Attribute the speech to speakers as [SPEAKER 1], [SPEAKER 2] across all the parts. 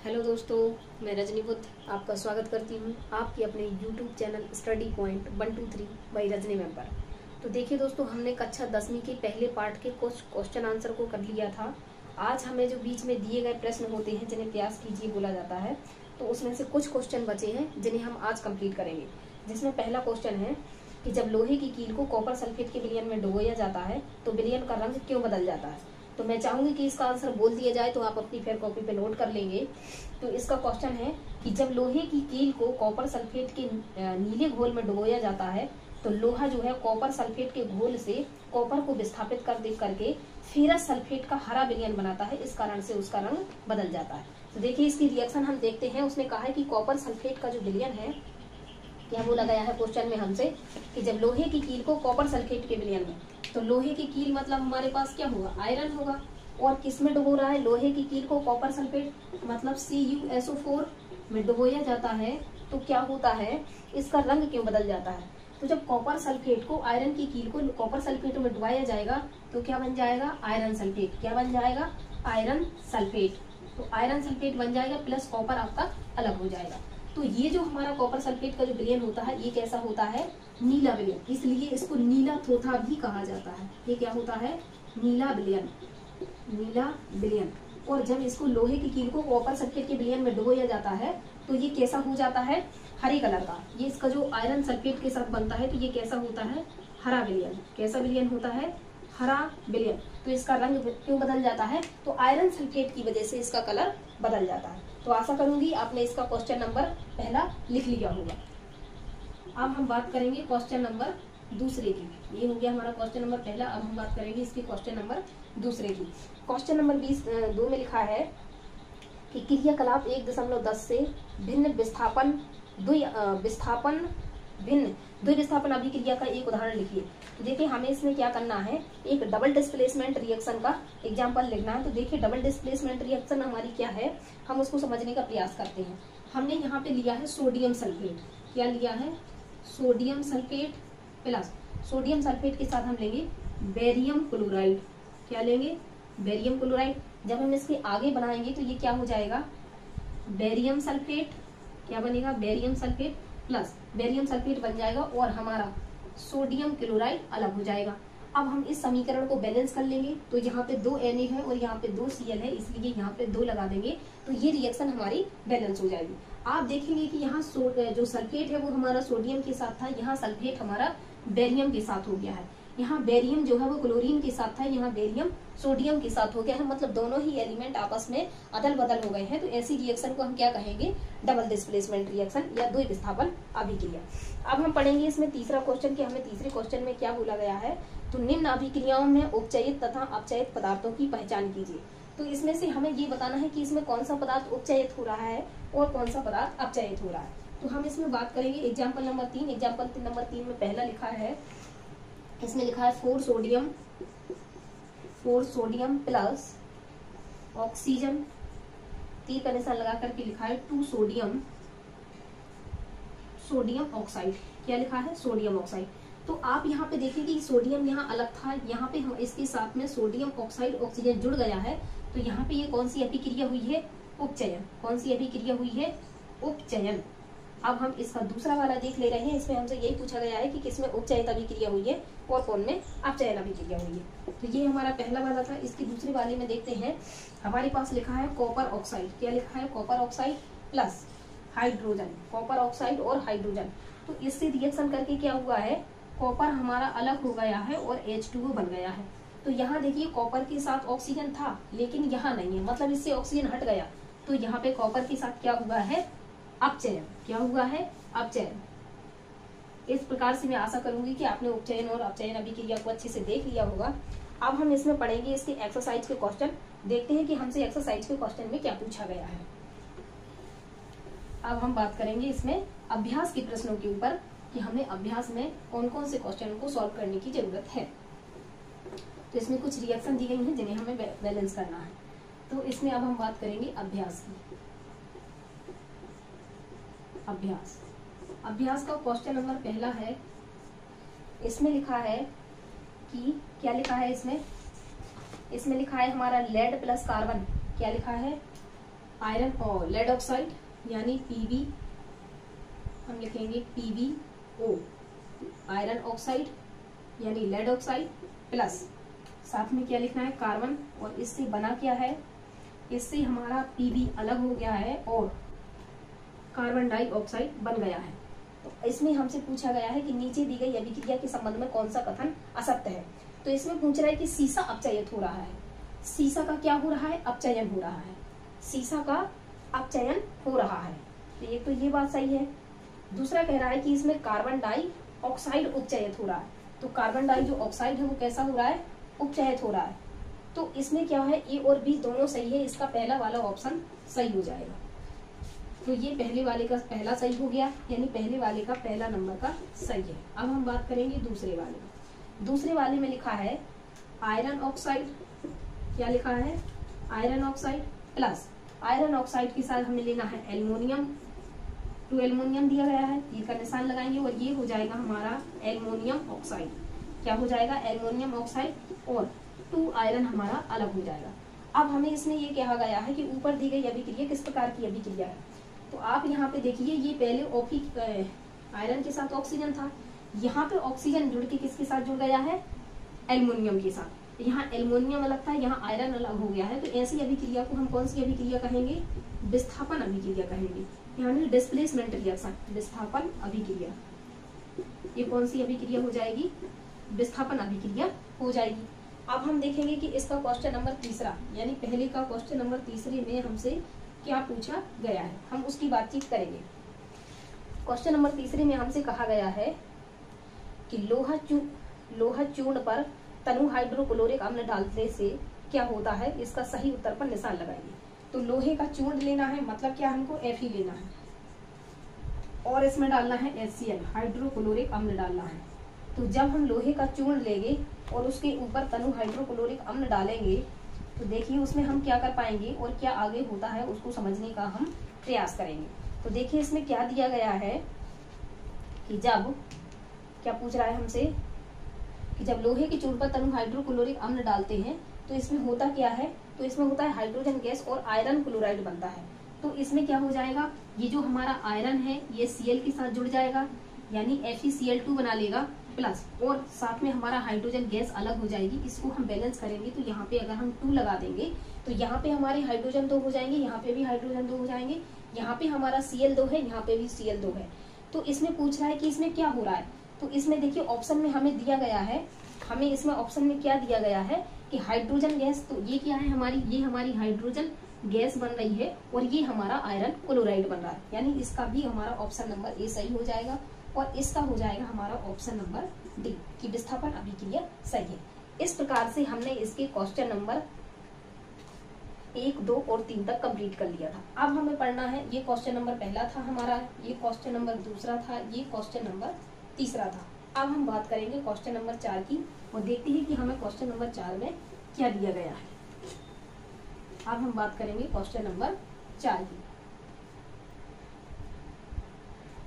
[SPEAKER 1] Hello दोस्तों, मैं रजनी बुद्ध आपका स्वागत करती हूँ आपके अपने YouTube channel study point 123 by Rajni ma'am पर। तो देखिए दोस्तों, हमने कक्षा 10वीं के पहले पार्ट के कुछ क्वेश्चन आंसर को कर लिया था। आज हमें जो बीच में दिए गए प्रश्न होते हैं जिन्हें प्रयास कीजिए बोला जाता है, तो उसमें से कुछ क्वेश्चन बचे हैं जिन्हें हम आज कंप्लीट करेंगे। जिसमें पहला क्वेश्चन है कि जब लोहे की कील को कॉपर सल्फेट के विलयन में डुबोया जाता है तो विलयन का रंग क्यों बदल जाता है। तो मैं चाहूंगी कि इसका आंसर बोल दिया जाए तो आप अपनी फेयर कॉपी पे नोट कर लेंगे। तो इसका क्वेश्चन है कि जब लोहे की कील को कॉपर सल्फेट के नीले घोल में डुबोया जाता है तो लोहा जो है कॉपर सल्फेट के घोल से कॉपर को विस्थापित करके फेरस सल्फेट का हरा विलयन बनाता है। इस कारण से उसका रंग बदल जाता है। तो देखिए इसकी रिएक्शन हम देखते हैं। उसने कहा है कि कॉपर सल्फेट का जो विलयन है, क्या बोला गया है क्वेश्चन में हमसे कि जब लोहे की कील को कॉपर सल्फेट के विलयन में, तो लोहे की कील मतलब हमारे पास क्या होगा, आयरन होगा। और किस में डुबो रहा है, लोहे की कील को कॉपर सल्फेट मतलब CuSO4 में डुबोया जाता है। तो क्या होता है, इसका रंग क्यों बदल जाता है। तो जब कॉपर सल्फेट को, आयरन की कील को कॉपर सल्फेट में डुबाया जाएगा तो क्या बन जाएगा, आयरन सल्फेट। क्या बन जाएगा, आयरन सल्फेट। तो आयरन सल्फेट बन जाएगा प्लस कॉपर आपका अलग हो जाएगा। तो ये जो हमारा कॉपर सल्फेट का जो विलयन होता है ये कैसा होता है, नीला विलयन। इसलिए इसको नीला थोथा भी कहा जाता है। ये क्या होता है, नीला विलयन, नीला विलयन। और जब इसको लोहे की कील को कॉपर सल्फेट के विलयन में डुबोया जाता है तो ये कैसा हो जाता है, हरे कलर का। ये इसका जो आयरन सल्फेट के साथ बनता है तो ये कैसा होता है, हरा विलयन। कैसा विलयन होता है, हरा विलयन। तो इसका रंग क्यों बदल जाता है, तो आयरन सल्फेट की वजह से इसका कलर बदल जाता है। तो आशा करूंगी आपने इसका क्वेश्चन नंबर पहला लिख लिया होगा। अब हम बात करेंगे क्वेश्चन नंबर दूसरे की। ये हो गया हमारा क्वेश्चन नंबर पहला। अब हम बात करेंगे इसके क्वेश्चन नंबर दूसरे की। क्वेश्चन नंबर 2 में लिखा है कि क्रियाकलाप 1.10 से भिन्न द्विविस्थापन अभिक्रिया का एक उदाहरण लिखिए। तो देखिए हमें इसमें क्या करना है, एक डबल डिस्प्लेसमेंट रिएक्शन का एग्जांपल लिखना है। तो देखिए डबल डिस्प्लेसमेंट रिएक्शन हमारी क्या है, हम उसको समझने का प्रयास करते हैं। हमने यहाँ पे लिया है सोडियम सल्फेट। क्या लिया है, sodium sulphate plus sodium sulphate के साथ हम लेंगे बेरियम क्लोराइड। क्या लेंगे, बेरियम क्लोराइड। जब हम इसके आगे बनाएंगे तो ये क्या हो जाएगा, बेरियम सल्फेट। क्या बनेगा, barium sulphate plus barium sulphate बन जाएगा और हमारा सोडियम क्लोराइड अलग हो जाएगा। अब हम इस समीकरण को बैलेंस कर लेंगे। तो यहाँ पे 2 Na है और यहाँ पे 2 Cl है, इसलिए यहाँ पे 2 लगा देंगे तो ये रिएक्शन हमारी बैलेंस हो जाएगी। आप देखेंगे कि यहाँ जो सल्फेट है वो हमारा सोडियम के साथ था, यहाँ सल्फेट हमारा बेरियम के साथ हो गया है। यहाँ बेरियम जो है वो क्लोरीन के साथ था, यहाँ बेरियम सोडियम के साथ हो गया है। मतलब दोनों ही एलिमेंट आपस में अदल बदल हो गए हैं। तो ऐसी रिएक्शन को हम क्या कहेंगे, डबल डिस्प्लेसमेंट रिएक्शन या द्विविस्थापन अभिक्रिया। अब हम पढ़ेंगे इसमें तीसरा क्वेश्चन कि हमें तीसरे क्वेश्चन में क्या बोला गया है। तो निम्न अभिक्रियाओं में उपचयित तथा अपचयित पदार्थों की पहचान कीजिए। तो इसमें से हमें ये बताना है कि इसमें कौन सा पदार्थ उपचयित हो रहा है और कौन सा पदार्थ अपचयित हो रहा है। तो हम इसमें बात करेंगे एग्जाम्पल नंबर 3। एग्जाम्पल नंबर 3 में पहला लिखा है, इसमें लिखा है 4 सोडियम प्लस ऑक्सीजन, तीर का निशान लगा करके लिखा है 2 सोडियम ऑक्साइड। क्या लिखा है, सोडियम ऑक्साइड। तो आप यहाँ पे देखिए कि सोडियम यहाँ अलग था, यहाँ पे हम इसके साथ में सोडियम ऑक्साइड ऑक्सीजन जुड़ गया है। तो यहाँ पे ये कौन सी अभिक्रिया हुई है, उपचयन। कौन सी अभिक्रिया हुई है, उपचयन। अब हम इसका दूसरा वाला देख ले रहे हैं। इसमें हमसे यही पूछा गया है कि किसमें उपचयित अभिक्रिया हुई है और कौन में अपचयन अभिक्रिया हुई है। तो ये हमारा पहला वाला था। इसके दूसरे वाले में देखते हैं, हमारे पास लिखा है कॉपर ऑक्साइड। क्या लिखा है, copper oxide plus hydrogen, copper oxide और हाइड्रोजन। तो इससे रिएक्शन करके क्या हुआ है, कॉपर हमारा अलग हो गया है और H2O बन गया है। तो यहाँ देखिए कॉपर के साथ ऑक्सीजन था लेकिन यहाँ नहीं है, मतलब इससे ऑक्सीजन हट गया। तो यहाँ पे कॉपर के साथ क्या हुआ है, अपचयन। क्या हुआ है, अपचयन। इस प्रकार से मैं आशा करूंगी कि आपने उपचयन और अपचयन अभिक्रिया को अच्छे से देख लिया होगा। अब हम इसमें पढ़ेंगे इसके एक्सरसाइज के क्वेश्चन। देखते हैं कि हमसे एक्सरसाइज के क्वेश्चन में क्या पूछा गया है। अब हम बात करेंगे इसमें अभ्यास के प्रश्नों के ऊपर कि हमें अभ्यास में कौन कौन से क्वेश्चन को सॉल्व करने की जरूरत है। तो इसमें कुछ रिएक्शन दी गई हैं जिन्हें हमें बैलेंस करना है। तो इसमें अब हम बात करेंगे अभ्यास की। अभ्यास का क्वेश्चन नंबर पहला है, इसमें लिखा है कि क्या लिखा है, इसमें लिखा है हमारा लेड प्लस कार्बन। क्या लिखा है, आयरन और लेड ऑक्साइड यानी Pb, हम लिखेंगे PbO, आयरन ऑक्साइड यानी लेड ऑक्साइड प्लस साथ में क्या लिखना है कार्बन, और इससे बना क्या है, इससे हमारा Pb अलग हो गया है और कार्बन डाइऑक्साइड बन गया है। तो इसमें हमसे पूछा गया है कि नीचे दी गई अभिक्रिया के संबंध में कौन सा कथन असत्य है। तो इसमें पूछ रहा है कि सीसा अपचयित हो रहा है। सीसा का क्या हो रहा है, अपचयन हो रहा है। सीसा का अपचयन हो रहा है, तो एक तो ये बात सही है। दूसरा कह रहा है कि इसमें कार्बन डाइऑक्साइड उपचयित हो रहा है। तो कार्बन डाई जो ऑक्साइड है वो कैसा हो रहा है, उपचयित हो रहा है। तो इसमें क्या है, ए और बी दोनों सही है, इसका पहला वाला ऑप्शन सही हो जाएगा। तो ये पहले वाले का पहला सही हो गया, यानी पहले वाले का पहला नंबर का सही है। अब हम बात करेंगे दूसरे वाले में। दूसरे वाले में लिखा है आयरन ऑक्साइड, क्या लिखा है, iron oxide plus iron oxide के साथ हमें लेना है एल्युमिनियम, 2 एल्युमिनियम दिया गया है, तीर का निशान लगाएंगे और ये हो जाएगा हमारा एल्युमिनियम ऑक्साइड। क्या हो जाएगा, एल्युमिनियम ऑक्साइड, और 2 आयरन हमारा अलग हो जाएगा। अब हमें इसमें ये कहा गया है कि ऊपर दी गई अभिक्रिया किस प्रकार की अभिक्रिया है। तो आप यहाँ पे देखिए, ये पहले आयरन के साथ ऑक्सीजन था, यहाँ पे ऑक्सीजन जुड़ के किसके साथ जुड़ गया है, एल्युमिनियम के साथ। यहाँ एल्युमिनियम अलग था, यहाँ आयरन अलग हो गया है। तो ऐसी अभिक्रिया को हम कौन सी अभिक्रिया कहेंगे, विस्थापन अभिक्रिया कहेंगे, यानी डिस्प्लेसमेंट रिएक्शन, विस्थापन अभिक्रिया। ये कौन सी अभिक्रिया हो जाएगी, विस्थापन अभिक्रिया हो जाएगी। अब हम देखेंगे कि इसका क्वेश्चन नंबर तीसरा, यानी पहले का क्वेश्चन नंबर तीसरे में हमसे क्या पूछा गया है, हम उसकी बातचीत करेंगे। क्वेश्चन नंबर तीसरे में हमसे कहा गया है कि लोहा चूर्ण पर तनु हाइड्रोक्लोरिक अम्ल डालने से क्या होता है, इसका सही उत्तर पर निशान लगाइए। तो लोहे का चूर्ण लेना है, मतलब क्या, हमको Fe लेना है और इसमें डालना है HCl, हाइड्रोक्लोरिक अम्ल डालना है। तो जब हम लोहे का चूर्ण लेंगे और उसके ऊपर तनु हाइड्रोक्लोरिक अम्ल डालेंगे, तो देखिए उसमें हम क्या कर पाएंगे और क्या आगे होता है उसको समझने का हम प्रयास करेंगे। तो देखिए इसमें क्या दिया गया है कि जब, क्या पूछ रहा है हमसे, कि जब लोहे के चूर्ण पर तनु हाइड्रोक्लोरिक अम्ल डालते हैं तो इसमें होता क्या है, तो इसमें होता है हाइड्रोजन गैस और आयरन क्लोराइड बनता है। तो इसमें क्या हो जाएगा, ये जो हमारा आयरन है ये Cl के साथ जुड़ जाएगा, यानी FeCl2 बना लेगा प्लस, और साथ में हमारा हाइड्रोजन गैस अलग हो जाएगी। इसको हम बैलेंस करेंगे तो यहाँ पे अगर हम 2 लगा देंगे तो यहाँ पे हमारे हाइड्रोजन 2 हो जाएंगे, यहाँ पे भी हाइड्रोजन 2 हो जाएंगे, यहाँ पे हमारा Cl2 है, यहाँ पे भी Cl2 है। तो इसमें पूछ रहा है कि इसमें क्या हो रहा है। तो इसमें देखिए ऑप्शन में हमें दिया गया है, हमें इसमें ऑप्शन में क्या दिया गया है कि हाइड्रोजन गैस, तो ये क्या है हमारी, ये हमारी हाइड्रोजन गैस बन रही है और ये हमारा आयरन क्लोराइड बन रहा है, यानी इसका भी हमारा ऑप्शन नंबर ए सही हो जाएगा और इसका हो जाएगा हमारा ऑप्शन नंबर डी की विस्थापन अभिक्रिया सही है। इस प्रकार से हमने इसके क्वेश्चन नंबर 1, 2 और 3 तक कंप्लीट कर लिया था। अब हमें पढ़ना है, ये क्वेश्चन नंबर पहला था हमारा, ये क्वेश्चन नंबर दूसरा था, ये क्वेश्चन नंबर तीसरा था। अब हम बात करेंगे क्वेश्चन नंबर 4 की और देखते हैं कि हमें क्वेश्चन नंबर 4 में क्या दिया गया है। अब हम बात करेंगे क्वेश्चन नंबर 4 की।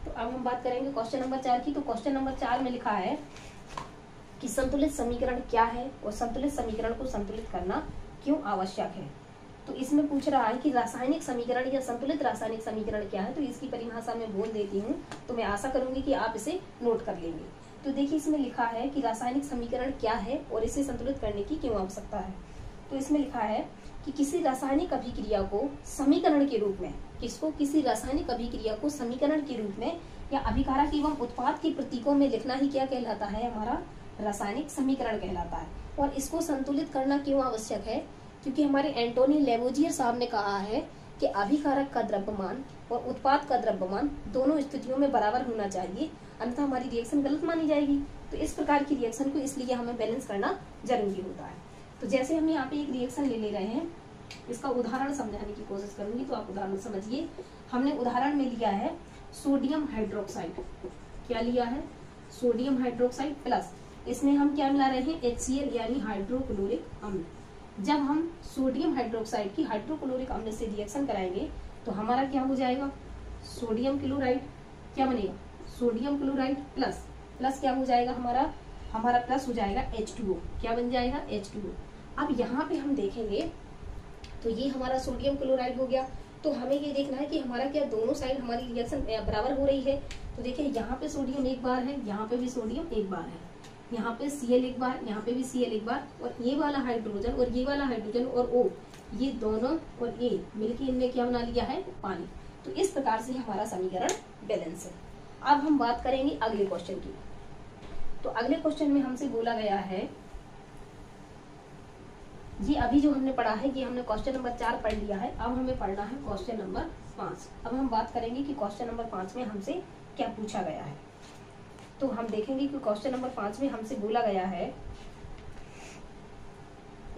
[SPEAKER 1] तो अब हम बात करेंगे क्वेश्चन नंबर 4 की। तो क्वेश्चन नंबर 4 में लिखा है कि संतुलित समीकरण क्या है और संतुलित समीकरण को संतुलित करना क्यों आवश्यक है। तो इसमें पूछ रहा है कि रासायनिक समीकरण या संतुलित रासायनिक समीकरण क्या है। तो इसकी परिभाषा मैं बोल देती हूँ, तो मैं आशा करूंगी कि आप इसे नोट कर लेंगे। तो देखिए इसमें लिखा है कि रासायनिक समीकरण क्या है और इसे संतुलित करने की क्यों आवश्यकता है। तो इसमें लिखा है कि किसी रासायनिक अभिक्रिया को समीकरण के रूप में, किसको, किसी रासायनिक अभिक्रिया को समीकरण के रूप में या अभिकारक एवं उत्पाद के प्रतीकों में लिखना ही क्या कहलाता है, हमारा रासायनिक समीकरण कहलाता है। और इसको संतुलित करना क्यों आवश्यक है, क्योंकि हमारे एंटोनी लेवोजियर साहब ने कहा है कि अभिकारक का द्रव्यमान और उत्पाद का द्रव्यमान दोनों स्थितियों में बराबर होना चाहिए, अन्यथा हमारी रिएक्शन गलत मानी जाएगी। तो इस प्रकार की रिएक्शन को इसलिए हमें बैलेंस करना जरूरी होता है। तो जैसे हम यहाँ पे एक रिएक्शन ले रहे हैं, इसका उदाहरण समझाने की कोशिश करूंगी, तो आप उदाहरण समझिए। हमने उदाहरण में लिया है सोडियम हाइड्रोक्साइड, क्या लिया है, सोडियम हाइड्रोक्साइड प्लस इसमें हम क्या मिला रहे हैं, HCl यानी हाइड्रोक्लोरिक अम्ल। जब हम सोडियम हाइड्रोक्साइड की हाइड्रोक्लोरिक अम्ल से रिएक्शन कराएंगे तो हमारा क्या हो जाएगा, सोडियम क्लोराइड, क्या बनेगा, सोडियम क्लोराइड प्लस प्लस क्या हो जाएगा, हमारा प्लस हो जाएगा H2O, क्या बन जाएगा, H2O। अब यहाँ पे हम देखेंगे तो ये हमारा सोडियम क्लोराइड हो गया, तो हमें ये देखना है कि हमारा क्या दोनों साइड हमारी रिएक्शन बराबर हो रही है। तो देखिए यहाँ पे सोडियम एक बार है, यहाँ पे भी सोडियम एक बार है, यहाँ पे Cl एक बार, यहाँ पे भी Cl एक बार, और ये वाला हाइड्रोजन और ये वाला हाइड्रोजन और O, ये दोनों और A मिलके इनने क्या बना लिया है, पानी। तो इस प्रकार से हमारा समीकरण बैलेंस है। अब हम बात करेंगे अगले क्वेश्चन की। तो अगले क्वेश्चन में हमसे बोला गया है, ये अभी जो हमने पढ़ा है, ये हमने क्वेश्चन नंबर 4 पढ़ लिया है। अब हमें पढ़ना है क्वेश्चन नंबर 5। अब हम बात करेंगे कि क्वेश्चन नंबर 5 में हमसे क्या पूछा गया है। तो हम देखेंगे कि क्वेश्चन नंबर 5 में हमसे बोला गया है,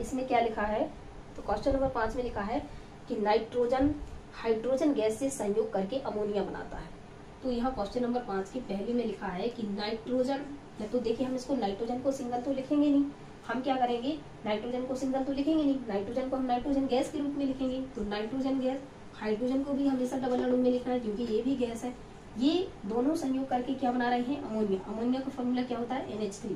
[SPEAKER 1] इसमें क्या लिखा है। तो क्वेश्चन नंबर 5 में लिखा है कि नाइट्रोजन हाइड्रोजन गैस से संयोग करके अमोनिया बनाता है। तो यहाँ क्वेश्चन नंबर 5 की पहले में लिखा है कि नाइट्रोजन, या तो देखिए हम इसको नाइट्रोजन को सिंगल तो लिखेंगे नहीं, हम क्या करेंगे, नाइट्रोजन को सिंगल तो लिखेंगे नहीं, नाइट्रोजन को हम नाइट्रोजन गैस के रूप में लिखेंगे। तो नाइट्रोजन गैस, हाइड्रोजन को भी हमेशा डबल अणु में लिखना है क्योंकि ये भी गैस है। ये दोनों संयोग करके क्या बना रहे हैं, अमोनिया। अमोनिया का फॉर्मूला क्या होता है, NH3।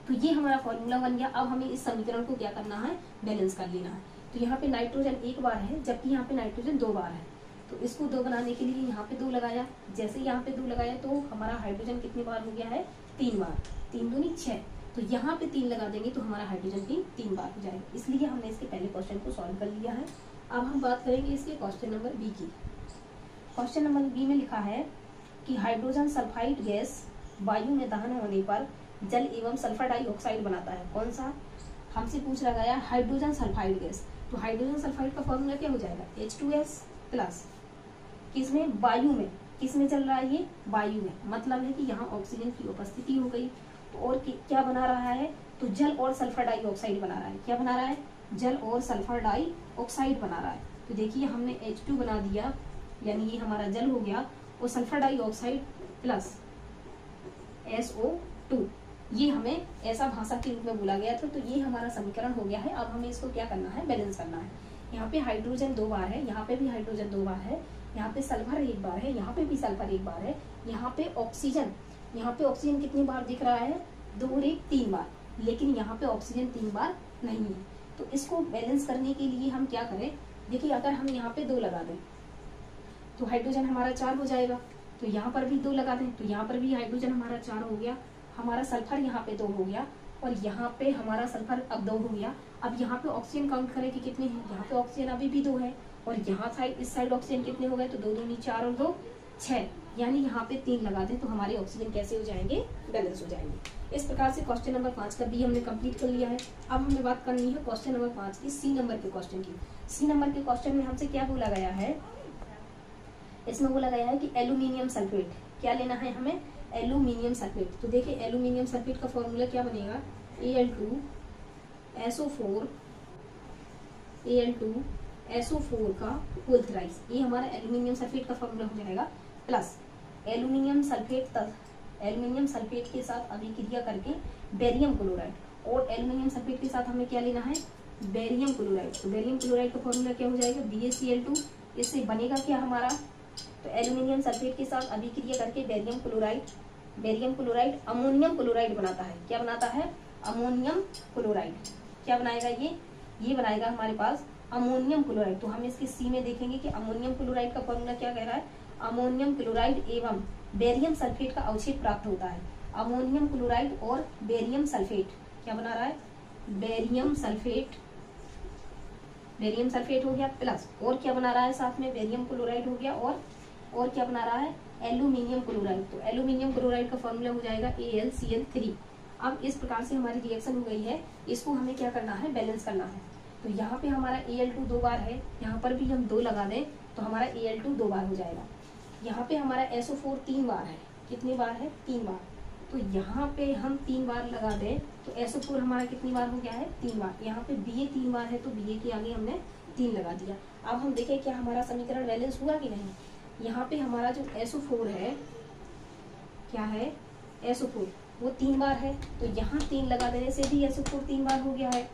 [SPEAKER 1] तो ये हमारा फॉर्मूला बन गया। अब हमें इस समीकरण को क्या करना है, बैलेंस कर लेना है। तो यहाँ पे नाइट्रोजन एक बार है, जबकि यहाँ पे नाइट्रोजन 2 बार है। तो इसको 2 बनाने के लिए यहाँ पे 2 लगाया, जैसे यहाँ पे 2 लगाया तो हमारा हाइड्रोजन कितनी बार हो गया है, 3 बार। 3 दूनी 6, तो यहाँ पे 3 लगा देंगे तो हमारा हाइड्रोजन भी 3 बार हो जाएगा। इसलिए हमने इसके पहले क्वेश्चन को सॉल्व कर लिया है। अब हम बात करेंगे इसके क्वेश्चन नंबर बी की। क्वेश्चन नंबर बी में लिखा है कि हाइड्रोजन सल्फाइड गैस वायु में दहन होने पर जल एवं सल्फर डाइऑक्साइड बनाता है। कौन सा, हमसे पूछ रहा गया हाइड्रोजन सल्फाइड गैस। तो हाइड्रोजन सल्फाइड का फॉर्मूला क्या हो जाएगा, H2S प्लस, किसमें, वायु में। किसमें चल रहा है ये, वायु में, मतलब है कि यहाँ ऑक्सीजन की उपस्थिति हो गई। और क्या बना रहा है, तो जल और सल्फर डाइऑक्साइड बना रहा है। क्या बना रहा है, जल और सल्फर डाइऑक्साइड बना रहा है। तो देखिए हमने H2 बना दिया, यानी ये हमारा जल हो गया, और सल्फर डाइऑक्साइड प्लस SO2, ये हमें ऐसा भाषा के रूप में बोला गया था। तो ये हमारा समीकरण हो गया है। अब हमें इसको क्या करना है, बैलेंस करना है। यहाँ पे हाइड्रोजन 2 बार है, यहाँ पे भी हाइड्रोजन 2 बार है, यहाँ पे सल्फर 1 बार है, यहाँ पे भी सल्फर 1 बार है, यहाँ पे ऑक्सीजन, कितनी बार दिख रहा है, 2 और 1 3 बार, लेकिन यहाँ पे ऑक्सीजन 3 बार नहीं है। तो इसको बैलेंस करने के लिए हम क्या करें, देखिए अगर हम यहाँ पे 2 लगा दें तो हाइड्रोजन हमारा 4 हो जाएगा। तो यहाँ पर भी 2 लगा दें तो यहाँ पर भी हाइड्रोजन हमारा 4 हो गया। हमारा सल्फर यहाँ पे 2 हो गया, और यहाँ पे हमारा सल्फर अब 2 हो गया। अब यहाँ पे ऑक्सीजन काउंट करें कि कितने हैं, यहाँ पे ऑक्सीजन अभी भी 2 है, और यहाँ साइड, इस साइड ऑक्सीजन कितने हो गए, तो 2 दूनी 4 और 2 6, यानी यहाँ पे 3 लगा दें तो हमारे ऑक्सीजन कैसे हो जाएंगे, बैलेंस हो जाएंगे। इस प्रकार से क्वेश्चन नंबर 5 का भी हमने कंप्लीट कर लिया है। अब हमें बात करनी है क्वेश्चन नंबर 5 की, सी नंबर के क्वेश्चन की। सी नंबर के क्वेश्चन में हमसे क्या बोला गया है, इसमें बोला गया है कि एल्यूमिनियम सल्फेट, क्या लेना है हमें, एल्यूमिनियम सल्फेट। तो देखिए एल्यूमिनियम सल्फेट का फॉर्मूला क्या बनेगा, Al2SO4 का होल थ्राइस, ये हमारा एल्यूमिनियम सल्फेट का फॉर्मूला हो जाएगा। प्लस एल्यूमिनियम सल्फेट के साथ अभिक्रिया करके बेरियम क्लोराइड, और एल्यूमिनियम सल्फेट के साथ हमें क्या लेना है, बेरियम क्लोराइड। तो बेरियम क्लोराइड का फॉर्मूला क्या हो जाएगा, BaCl2। इससे बनेगा क्या हमारा, तो एल्यूमिनियम सल्फेट के साथ अभिक्रिया करके बेरियम क्लोराइड अमोनियम क्लोराइड बनाता है। क्या बनाता है, अमोनियम क्लोराइड। क्या बनाएगा ये बनाएगा हमारे पास अमोनियम क्लोराइड। तो हम इसके सी में देखेंगे कि अमोनियम क्लोराइड का फॉर्मूला क्या कह रहा है, अमोनियम क्लोराइड एवं बेरियम सल्फेट का अवच्छेद प्राप्त होता है। अमोनियम क्लोराइड और बेरियम सल्फेट क्या बना रहा है, बेरियम सल्फेट हो गया, प्लस और क्या बना रहा है साथ में, बेरियम क्लोराइड हो गया, और क्या बना रहा है, एल्यूमिनियम क्लोराइड। तो एल्यूमिनियम क्लोराइड का फॉर्मूला हो जाएगा AlCl3। अब इस प्रकार से हमारी रिएक्शन हो गई है, इसको हमें क्या करना है, बैलेंस करना है। तो यहाँ पे हमारा Al2 2 बार है, यहाँ पर भी हम 2 लगा दें तो हमारा Al2 2 बार हो जाएगा। यहाँ पे हमारा SO4 3 बार है, कितनी बार है, 3 बार। तो यहाँ पे हम 3 बार लगा दें तो SO4 हमारा कितनी बार हो गया है, 3 बार। यहाँ पे Ba 3 बार है तो Ba के आगे हमने 3 लगा दिया। अब हम देखें क्या हमारा समीकरण बैलेंस हुआ कि नहीं। यहाँ पे हमारा जो SO4 है, क्या है, SO4 वो 3 बार है, तो यहाँ 3 लगा देने से भी SO4 3 बार हो गया है।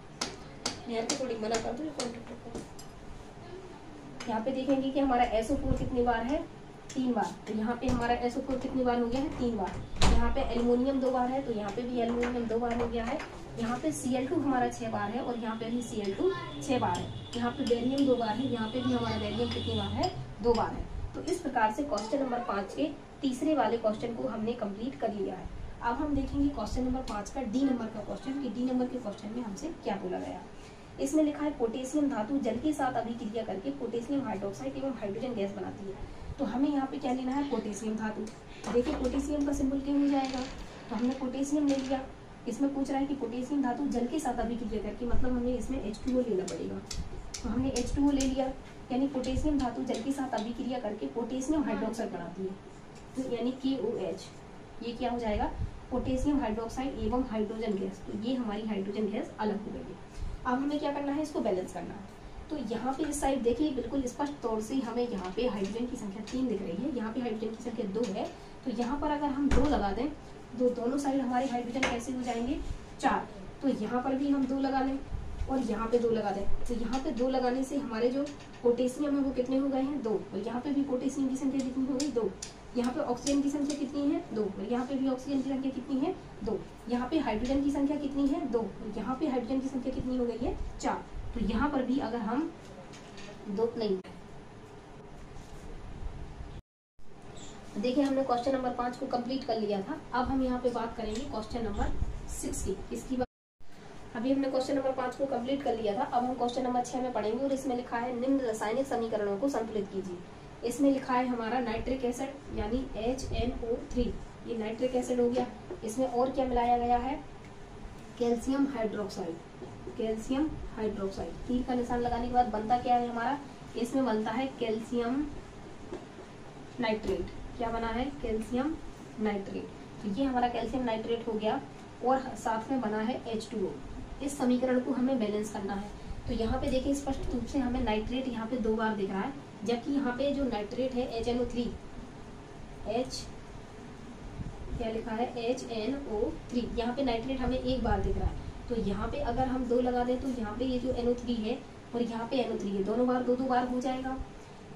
[SPEAKER 1] यार को थोड़ी मना कर दो, यहाँ पे देखेंगे कि हमारा SO4 कितनी बार है, 3 बार। तो यहाँ पे हमारा SO4 कितनी बार हो गया है, 3 बार। यहाँ पे एल्युमिनियम 2 बार है तो यहाँ पे भी एल्युमिनियम 2 बार हो गया है। यहाँ पे Cl2 हमारा 6 बार है और यहाँ पे भी Cl2 6 बार है। यहाँ पे बेरियम 2 बार है, यहाँ पे भी हमारा बेरियम कितनी बार है, 2 बार है। तो इस प्रकार से क्वेश्चन नंबर 5 के तीसरे वाले क्वेश्चन को हमने कंप्लीट कर लिया है। अब हम देखेंगे क्वेश्चन नंबर 5 का डी नंबर का क्वेश्चन कि डी नंबर के क्वेश्चन में हमसे क्या बोला गया। इसमें लिखा है पोटेशियम धातु जल के साथ अभिक्रिया करके पोटेशियम हाइड्रोक्साइड एवं हाइड्रोजन गैस बनाती है। तो हमें यहाँ पे क्या लेना है, पोटेशियम धातु। देखिए पोटेशियम का सिंबल क्या हो जाएगा, तो हमने पोटेशियम ले लिया। इसमें पूछ रहा है कि पोटेशियम धातु जल के साथ अभिक्रिया करके, मतलब हमें इसमें H2O लेना पड़ेगा। तो हमने H2O ले लिया, यानी पोटेशियम धातु जल के साथ अभिक्रिया करके पोटेशियम हाइड्रोक्साइड बनाती है, तो यानी KOH। ये क्या हो जाएगा, पोटेशियम हाइड्रोक्साइड एवं हाइड्रोजन गैस। तो ये हमारी हाइड्रोजन गैस अलग हो गई है। अब हमें क्या करना है, इसको बैलेंस करना है। तो यहाँ पे इस साइड देखिए बिल्कुल स्पष्ट तौर से हमें यहाँ पे हाइड्रोजन की संख्या 3 दिख रही है, यहाँ पे हाइड्रोजन की संख्या 2 है। तो यहाँ पर अगर हम 2 लगा दें तो दोनों साइड हमारे हाइड्रोजन कैसे हो जाएंगे, 4। तो यहाँ पर भी हम 2 लगा लें और यहाँ पे 2 लगा दें। तो यहाँ पे 2 लगाने से हमारे जो पोटेशियम है वो कितने हो गए हैं, 2। और यहाँ पे भी पोटेशियम की संख्या कितनी हो गई, 2। यहाँ पे ऑक्सीजन की संख्या कितनी है, 2। और यहाँ पे भी ऑक्सीजन की संख्या कितनी है, 2। यहाँ पे हाइड्रोजन की संख्या कितनी है, 2। और यहाँ पे हाइड्रोजन की संख्या कितनी हो गई है, 4। तो यहाँ पर भी अगर हम 2 नहीं, देखिए हमने क्वेश्चन नंबर 5 को कंप्लीट कर लिया था। अब हम यहाँ पे बात करेंगे क्वेश्चन नंबर 6 की। किसकी बात, अभी हमने क्वेश्चन नंबर 5 को कंप्लीट कर लिया था। अब हम क्वेश्चन नंबर 6 में पढ़ेंगे और इसमें लिखा है निम्न रासायनिक समीकरणों को संतुलित कीजिए। इसमें लिखा है हमारा नाइट्रिक एसिड यानी HNO3, ये नाइट्रिक एसिड हो गया। इसमें और क्या मिलाया गया है, कैल्शियम हाइड्रोक्साइड, कैल्शियम हाइड्रोक्साइड। तीर का निशान लगाने के बाद बनता क्या है हमारा, इसमें बनता है कैल्शियम नाइट्रेट। क्या बना है, कैल्शियम नाइट्रेट। तो ये हमारा कैल्शियम नाइट्रेट हो गया और साथ में बना है H2O। इस समीकरण को हमें बैलेंस करना है। तो यहाँ पे देखिए स्पष्ट रूप से हमें नाइट्रेट यहाँ पे 2 बार दिख रहा है, जबकि यहाँ पे जो नाइट्रेट है HNO3, क्या लिखा है, HNO3, यहाँ पे नाइट्रेट हमें 1 बार दिख रहा है। तो यहाँ पे अगर हम 2 लगा दें तो यहाँ पे ये जो NO3 है और यहाँ पे NO3 है, दोनों बार 2-2 बार हो जाएगा।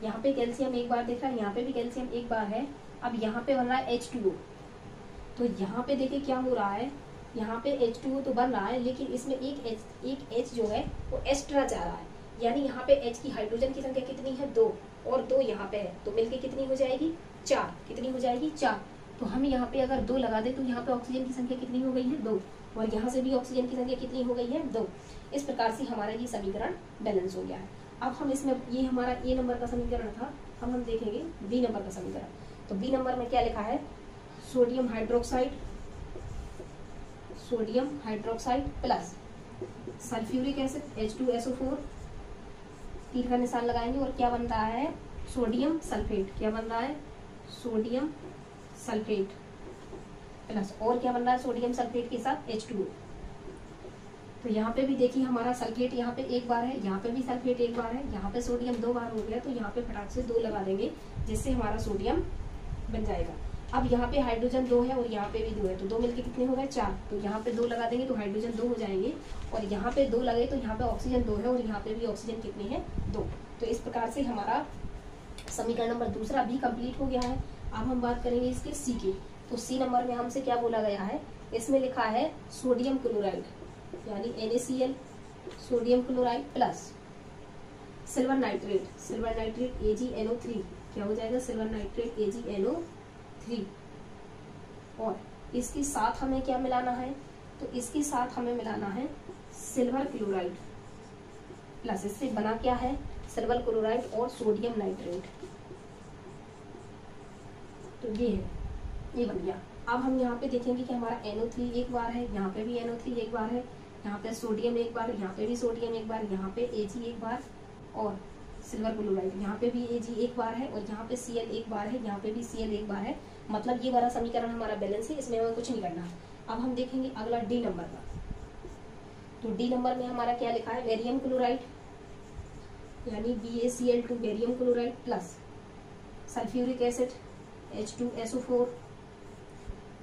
[SPEAKER 1] यहाँ पे कैल्शियम 1 बार दिख रहा है, यहाँ पे भी कैल्शियम 1 बार है। अब यहाँ पे बन रहा है H2O। तो यहाँ पे देखिए क्या हो रहा है, यहाँ पे H2O तो बन रहा है, लेकिन इसमें एक H जो है वो एक्स्ट्रा जा रहा है। यानी यहाँ पे H की हाइड्रोजन की संख्या कितनी है, 2, और 2 यहाँ पे है, तो मिलके कितनी हो जाएगी, 4। कितनी हो जाएगी, 4। तो हम यहाँ पे अगर 2 लगा दे तो यहाँ पे ऑक्सीजन की संख्या कितनी हो गई है, 2, और यहाँ से भी ऑक्सीजन की संख्या कितनी हो गई है, 2। इस प्रकार से हमारा ये समीकरण बैलेंस हो गया है। अब हम इसमें, ये हमारा ए नंबर का समीकरण था, अब हम देखेंगे बी नंबर का समीकरण। तो बी नंबर में क्या लिखा है, sodium hydroxide plus sulphuric acid H2SO4, तीर का निशान लगाएंगे और क्या बन रहा है, सोडियम सल्फेट। क्या बन रहा है, सोडियम सल्फेट प्लस, और क्या बन रहा है, सोडियम सल्फेट के साथ H2O। तो यहाँ पे भी देखिए हमारा सल्फेट यहाँ पे 1 बार है, यहाँ पे भी सल्फेट 1 बार है, यहाँ पे सोडियम 2 बार हो गया। तो यहाँ पे फटाक से 2 लगा देंगे जिससे हमारा सोडियम बन जाएगा। अब यहाँ पे हाइड्रोजन 2 है और यहाँ पे भी 2 है, तो 2 मिलके कितने हो गए, 4। तो यहाँ पे 2 लगा देंगे तो हाइड्रोजन 2 हो जाएंगे, और यहाँ पे 2 लगे तो यहाँ पे ऑक्सीजन 2 है और यहाँ पे भी ऑक्सीजन कितनी है, 2। तो इस प्रकार से हमारा समीकरण नंबर दूसरा भी कंप्लीट हो गया है। अब हम बात करेंगे इसके सी की। तो सी नंबर में हमसे क्या बोला गया है, इसमें लिखा है सोडियम क्लोराइड यानी NaCl, sodium chloride plus silver nitrate AgNO3। क्या हो जाएगा, सिल्वर नाइट्रेट AgNO3। और इसके साथ हमें क्या मिलाना है, तो इसके साथ हमें मिलाना है सिल्वर क्लोराइड प्लस, इससे बना क्या है, सिल्वर क्लोराइड और सोडियम नाइट्रेट। तो ये है, ये बन गया। अब हम यहाँ पे देखेंगे कि हमारा NO3 1 बार है, यहाँ पे भी NO3 1 बार है, यहाँ पे सोडियम 1 बार, यहाँ पे भी सोडियम 1 बार, यहाँ पे Ag 1 बार और सिल्वर क्लोराइड, यहाँ पे भी Ag 1 बार है और यहाँ पे Cl 1 बार है, यहाँ पे भी Cl 1 बार है। मतलब ये वाला समीकरण हमारा बैलेंस है, इसमें हमें कुछ नहीं करना है। अब हम देखेंगे अगला डी नंबर का। तो डी नंबर में हमारा क्या लिखा है, बेरियम क्लोराइड यानी BaCl2 barium chloride plus sulphuric acid H2SO4,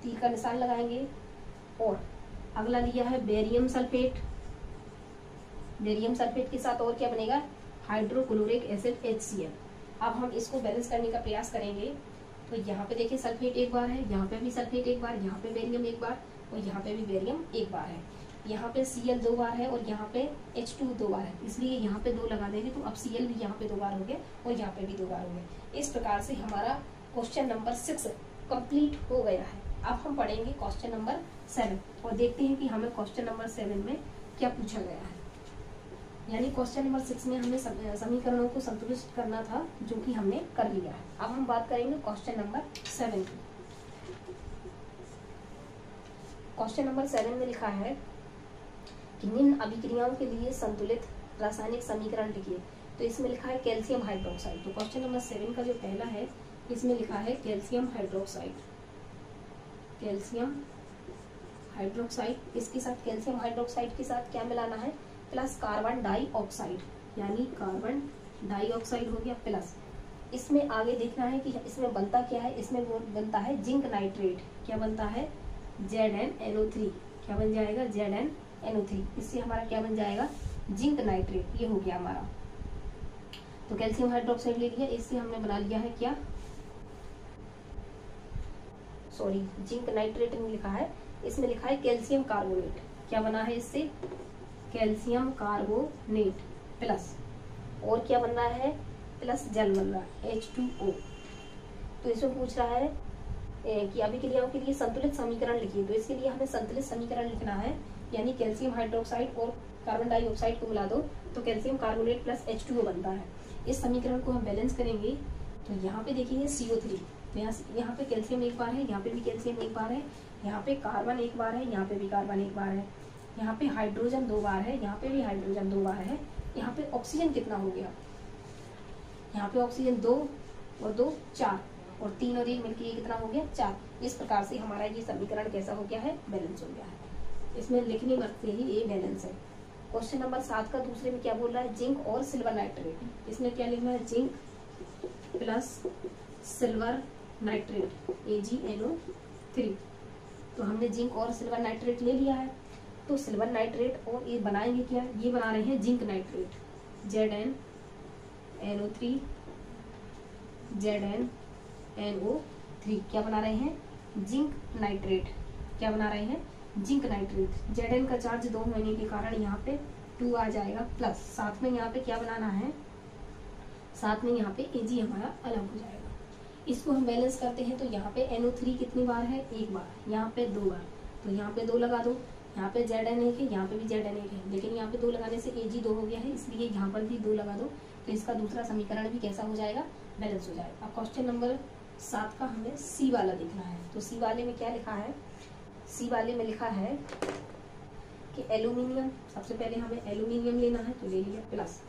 [SPEAKER 1] तीर का निशान लगाएंगे। और अगला लिया है बेरियम सल्फेट, बेरियम सल्फेट के साथ और क्या बनेगा, हाइड्रोक्लोरिक एसिड HCl। अब हम इसको बैलेंस करने का प्रयास करेंगे। तो यहाँ पे देखिए सल्फेट 1 बार है, यहाँ पे भी सल्फेट 1 बार, यहाँ पे बेरियम 1 बार और यहाँ पे भी बेरियम 1 बार है। यहाँ पे Cl 2 बार है और यहाँ पे H2 2 बार है, इसलिए यहाँ पे 2 लगा देंगे तो अब Cl भी यहाँ पे 2 बार हो गया और यहाँ पे भी 2 बार हो गया। इस प्रकार से हमारा क्वेश्चन नंबर 6 कंप्लीट हो गया है। अब हम पढ़ेंगे क्वेश्चन नंबर 7 और देखते हैं कि हमें क्वेश्चन नंबर 7 में क्या पूछा गया है। यानी क्वेश्चन नंबर 6 में हमें समीकरणों को संतुलित करना था, जो कि हमने कर लिया है। अब हम बात करेंगे क्वेश्चन नंबर 7 की। क्वेश्चन नंबर 7 में लिखा है कि निम्न अभिक्रियाओं के लिए संतुलित रासायनिक समीकरण लिखिए। तो इसमें लिखा है कैल्शियम हाइड्रोक्साइड। तो क्वेश्चन नंबर 7 का जो पहला है इसमें लिखा है कैल्शियम हाइड्रोक्साइड। कैल्शियम हाइड्रोक्साइड, इसके साथ कैल्शियम हाइड्रोक्साइड के साथ क्या मिलाना है, प्लस कार्बन डाइऑक्साइड, यानी कार्बन डाइऑक्साइड हो गया प्लस। इसमें आगे देखना है कि इसमें बनता क्या है, इसमें वो बनता है जिंक नाइट्रेट। क्या बनता है, ZnNO3। क्या बन जाएगा, ZnNO3। इससे हमारा क्या बन जाएगा, जिंक नाइट्रेट। ये हो गया हमारा। तो कैल्शियम हाइड्रोक्साइड ले लिया, इससे हमने बना लिया है क्या, सॉरी जिंक नाइट्रेट नहीं लिखा है, इसमें लिखा है कैल्शियम कार्बोनेट। क्या बना है इससे, कैल्शियम कार्बोनेट प्लस, और क्या बन रहा है, प्लस जल बन रहा है H2O। तो इसमें पूछ रहा है कि अभिक्रियाओं के लिए संतुलित समीकरण लिखिए। तो इसके लिए हमें संतुलित समीकरण लिखना है, यानी कैल्शियम हाइड्रोक्साइड और कार्बन डाइऑक्साइड को मिला दो तो कैल्शियम कार्बोनेट प्लस H2O बनता है। इस समीकरण को हम बैलेंस करेंगे तो यहाँ पे देखिए CO3, यहाँ पे कैल्शियम एक बार है, यहाँ पे भी कैल्शियम एक बार है, यहाँ पे कार्बन एक बार है, यहाँ पे भी कार्बन एक बार है, यहाँ पे हाइड्रोजन 2 बार है, यहाँ पे भी हाइड्रोजन 2 बार है। यहाँ पे ऑक्सीजन कितना हो गया, यहाँ पे ऑक्सीजन 2 और 2 4 और 3 और 1 मिलकर कितना हो गया 4। इस प्रकार से हमारा ये समीकरण कैसा हो गया है, बैलेंस हो गया है। इसमें लिखने मत से ही ये बैलेंस है। क्वेश्चन नंबर 7 का दूसरे में क्या बोल रहा है, जिंक और सिल्वर नाइट्रेट। इसमें क्या लिखना है, zinc plus silver nitrate AgNO3। तो हमने जिंक और सिल्वर नाइट्रेट ले लिया है। तो सिल्वर नाइट्रेट और ये बनाएंगे क्या, ये बना रहे हैं जिंक नाइट्रेट ZnNO3 ZnNO3। क्या बना रहे हैं, जिंक नाइट्रेट। क्या बना रहे हैं, जिंक नाइट्रेट। Zn का चार्ज 2 होने के कारण यहाँ पे 2 आ जाएगा प्लस, साथ में यहाँ पे क्या बनाना है, साथ में यहाँ पे Ag हमारा अलग हो जाएगा। इसको हम बैलेंस करते हैं तो यहाँ पे NO3 कितनी बार है, 1 बार, यहाँ पे 2 बार, तो यहाँ पे 2 लगा दो। यहाँ पे Zn एक है, यहाँ पे भी Zn एक है, लेकिन यहाँ पे 2 लगाने से Ag 2 हो गया है, इसलिए यहाँ पर भी 2 लगा दो। तो इसका दूसरा समीकरण भी कैसा हो जाएगा, बैलेंस हो जाएगा। अब क्वेश्चन नंबर 7 का हमें C वाला देखना है। तो C वाले में क्या लिखा है, C वाले में लिखा है कि एल्यूमिनियम, सबसे पहले हमें एल्यूमिनियम लेना है तो ले लिया प्लस।